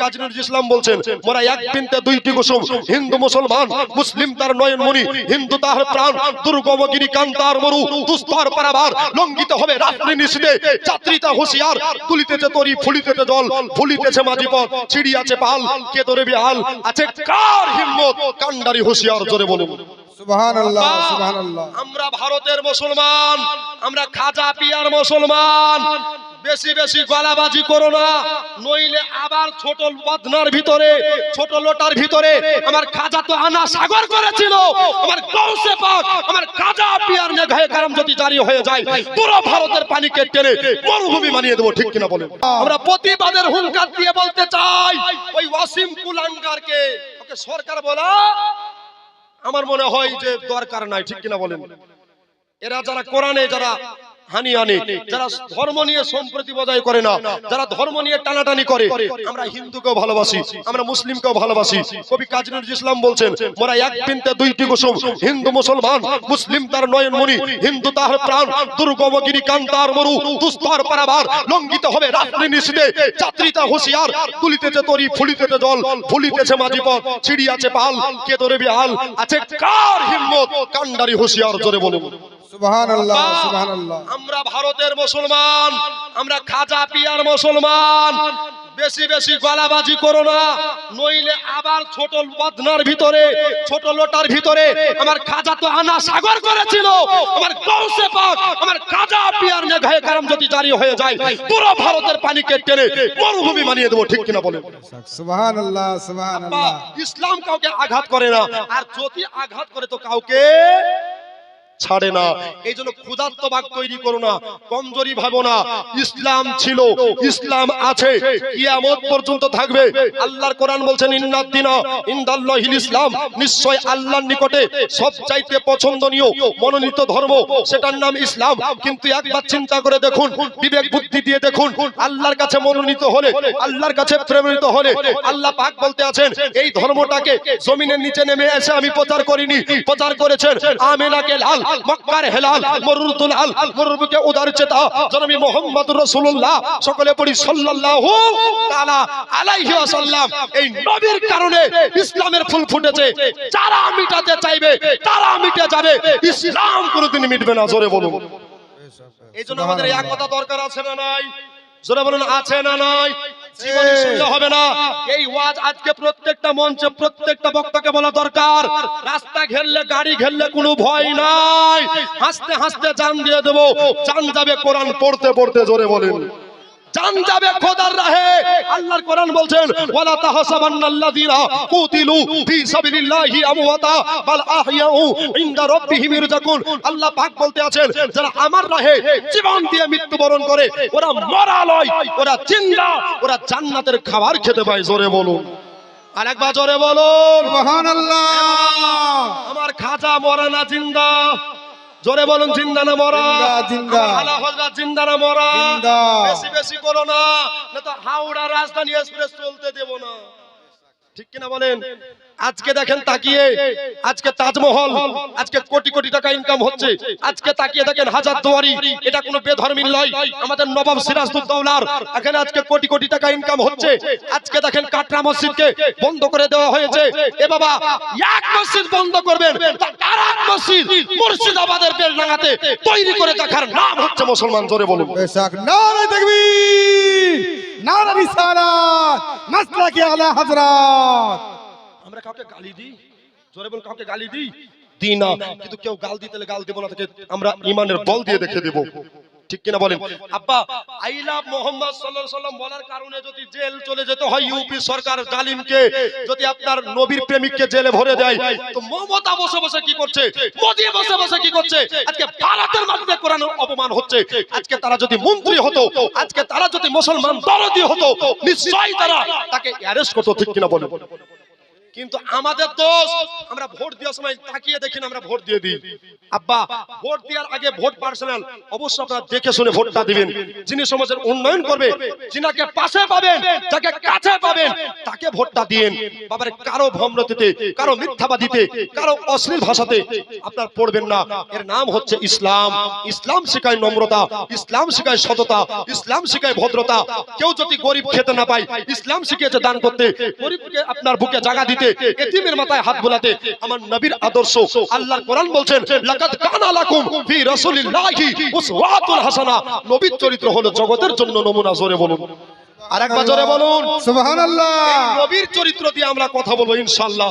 কাজী নজরুল ইসলাম বলছেন মোরা এক বিনতে দুইটি কুসুম, হিন্দু মুসলমান, মুসলিম তার নয়নমণি, হিন্দু তাহার প্রাণ, দুর্গমগিরি কান্তার মরু, দুস্তর পারাবার লঙ্ঘিত হবে রাত্রি নিশীথে, যাত্রীতা হুঁশিয়ার, তুলিতেছে তরি ফুলিতেছে জল, ভুলিতেছে মাঝি পথ, ছিড়িয়াছে পাল, কে ধরে বিহাল, আছে কার হিম্মত, কান্ডারি হুঁশিয়ার, জোরে বলুন সুবহানাল্লাহ সুবহানাল্লাহ। আমরা ভারতের মুসলমান, আমরা খাজা পিয়ার মুসলমান। বেশি বেশি গলাবাজি করো না, নইলে আবার ছোট বদনার ভিতরে, ছোট লোটার ভিতরে আমার খাজা তো আনা সাগর করেছিল। আমার গৌসে পাক, আমার খাজা পিয়ার নেগাহে কারাম যদি জারি হয়ে যায়, পুরো ভারতের পানিকে টেনে মরুভূমি বানিয়ে দেবো, ঠিক কিনা বলেন? আমরা প্রতিবাদের হুঙ্কার দিয়ে বলতে চাই, ওই ওয়াসিম কুলাঙ্গারকে ওকে সরকার বলা আমার মনে হয় যে দরকার নাই, ঠিক কিনা বলেন? এরা যারা কোরআনে যারা হানি আনে, যারা ধর্ম নিয়ে সম্প্রীতি বজায় করে না, যারা ধর্ম নিয়ে টানাটানি করে, আমরা হিন্দুকেও ভালোবাসি, আমরা মুসলিমকেও ভালোবাসি। কবি কাজী নজরুল ইসলাম বলছেন মোরা এক বিনতে দুইটি কুসুম, হিন্দু মুসলমান, মুসলিম তার নয়নমণি, হিন্দু তাহার প্রাণ, দুর্গমগিরি কান্তার মরু, দুস্তর পারাবার লঙ্ঘিত হবে রাত্রি নিশীথে, যাত্রীতা হুঁশিয়ার, তুলিতেছে তরি ফুলিতেছে জল, ভুলিতেছে মাঝি পথ, ছিড়িয়াছে পাল, কে ধরে বিহাল, আছে কার হিম্মত, কান্ডারি হুঁশিয়ার, জোরে বলুন সুবহানাল্লাহ সুবহানাল্লাহ। আমরা ভারতের মুসলমান, আমরা খাজা পিয়ার মুসলমান। বেশি বেশি গলাবাজি করো না, নইলে আবার ছোট বদনার ভিতরে, ছোট লোটার ভিতরে আমার খাজা তো আনা সাগর করেছিল। আমার গৌসে পাক, আমার খাজা পিয়ার নেগাহে কারাম যদি জারি হয়ে যায়, পুরো ভারতের পানিকে টেনে মরুভূমি বানিয়ে দেবো, ঠিক কিনা বলেন? সুবহানাল্লাহ সুবহানাল্লাহ। ইসলাম কাউকে আঘাত করে না, আর যদি আঘাত করে তো কাউকে ছাড়ে না। এই জন্য ক্ষুধার্ত বাগ তৈরি করো না, কমজোরি ভাবো না। ইসলাম ছিল, ইসলাম আছে, কিয়ামত পর্যন্ত থাকবে। আল্লাহর কোরআন বলছেন ইন্নাদ-দীনা ইনদাল্লাহিল ইসলাম, নিশ্চয় আল্লাহর নিকটে সবচাইতে পছন্দনীয় মনোনীত ধর্ম সেটার নাম ইসলাম। কিন্তু একবার চিন্তা করে দেখুন, বিবেক বুদ্ধি দিয়ে দেখুন, আল্লাহর কাছে মনোনীত হলে, আল্লাহর কাছে প্রেরিত হলে, আল্লাহ পাক বলতে আছেন এই ধর্মটাকে জমিনের নিচে নেমে এসে আমি প্রচার করিনি, প্রচার করেছেন আমিনাকে লাল, মক্কার হেলাল, মরুরুল আল, মরুরুকে উদার চেতা জনাবি মুহাম্মদুর রাসূলুল্লাহ, সকলে পড়ি সাল্লাল্লাহু তাআলা আলাইহি ওয়াসাল্লাম। এই নবীর কারণে ইসলামের ফুল ফুটেছে। যারা মিটাতে চাইবে তারা মিটে যাবে, ইসলাম কোনোদিন মিটবে না, জোরে বলুন। এইজন্য আমাদের এক কথা দরকার আছে না নাই? জোরে বলুন, আছে না নাই? জীবনে শুনলে হবে না। এই ওয়াজ আজকে প্রত্যেকটা মঞ্চে প্রত্যেকটা বক্তাকে বলা দরকার। রাস্তা ঘেরলে, গাড়ি ঘেরলে কোনো ভয় নাই, হাসতে হাসতে জান দিয়ে দেবো। জান যাবে কোরআন পড়তে পড়তে, জোরে বলেন জান যাবে খোদার রাহে। আল্লাহর কোরআন বলছেন ওয়ালা তাহসাবান্নাল্লাযীনা কুতিলু ফি সাবিলিল্লাহি আমওয়াতা বাল আহইয়াউ ইনদা রাব্বিহিম ইরজাকুন। আল্লাহ পাক বলতে আছেন যারা আমার রাহে জীবন দিয়ে মৃত্যুবরণ করে ওরা মরা নয়, ওরা জিন্দা, ওরা জান্নাতের খাবার খেতে পায়, জোরে বলুন আরেকবার, জোরে বলুন সুবহানাল্লাহ। আমার খাজা মরা না জিন্দা, জোরে বলুন জিন্দা না মরা? জিন্দা। আলা হযরত জিন্দা না মরা? জিন্দা। বেশি বেশি করো না, না তো হাওড়া রাজধানী এক্সপ্রেস চলতে দেব না, ঠিক কিনা বলেন? আজকে দেখেন তাকিয়ে, আজকে তাজমহল, আজকে কোটি কোটি টাকা ইনকাম হচ্ছে। আজকে তাকিয়ে দেখেন হাজারদুয়ারি, এটা কোনো বেধর্মী নয়, আমাদের নবাব সিরাজউদ্দৌলার এখানে আজকে কোটি কোটি টাকা ইনকাম হচ্ছে। আজকে দেখেন কাটরা মসজিদকে বন্ধ করে দেওয়া হয়েছে। এ বাবা, এক মসজিদ বন্ধ করবেন, তার এক মসজিদ মুর্শিদাবাদের বেলডাঙ্গাতে তৈরি করে দেখার নাম হচ্ছে মুসলমান, জোরে বলুন বেশক। নারে তাকবীর, নারে রিসালাত, মাসলাকে আলা হযরত। আমরা কাউকে গালি দিই, জোরে বল, কাউকে গালি দিই দিই না, কিন্তু কেউ গাল দিতে গাল দেব না, তাকে আমরা ঈমানের বল দিয়ে দেখে দেব, ঠিক কিনা বলেন? আব্বা, আই লাভ মোহাম্মদ সাল্লাল্লাহু আলাইহি ওয়াসাল্লাম বলার কারণে যদি জেল চলে যেতে হয় ইউপি সরকার জালিমকে, যদি আপনার নবীর প্রেমিককে জেলে ভরে দেয়, তো মমতা বসে বসে কি করছে, মোদি বসে বসে কি করছে? আজকে ভারতের মাটিতে কোরআনের অপমান হচ্ছে। আজকে তারা যদি মন্ত্রী হতো, আজকে তারা যদি মুসলমান দরদি হতো, নিশ্চয়ই তারা তাকে অ্যারেস্ট করতো, ঠিক কিনা বলেন? কিন্তু আমাদের দোষ, আমরা ভোট দেওয়ার সময় তাকিয়ে দেখি না, আমরা ভোট দিয়ে দিই। আব্বা, ভোট দেওয়ার আগে ভোট পার্সোনাল, অবশ্যই আপনারা দেখে শুনে ভোটটা দিবেন। যিনি সমাজের উন্নয়ন করবে, যিনাকে পাশে পাবেন, যাকে কাছে পাবেন, তাকে যাকে ভোটটা দিন বাবারে কারো ভ্রমরতিতে, কারো মিথ্যাবাদিতে, কারো অশ্লীল ভাষাতে আপনার পড়বেন না। এর নাম হচ্ছে ইসলাম। ইসলাম শেখায় নম্রতা, ইসলাম শেখায় সততা, ইসলাম শেখায় ভদ্রতা। কেউ যদি গরিব খেতে না পায়, ইসলাম শিখিয়েছে দান করতে, গরিবকে আপনার বুকে জায়গা দিতে, এতিমের মাথায় হাত বোলাতে। আমার নবীর আদর্শ, আল্লাহর কোরআন বলছেন লাকাদ কানা লাকুম ফি রাসূলিল্লাহি উসওয়াতুন হাসানা। নবীর চরিত্র হলো জগতের জন্য নমুনা। জোরে বলুন, আরেকবার জোরে বলুন সুবহানাল্লাহ। নবীর চরিত্র দিয়ে আমরা কথা বলবো ইনশাআল্লাহ।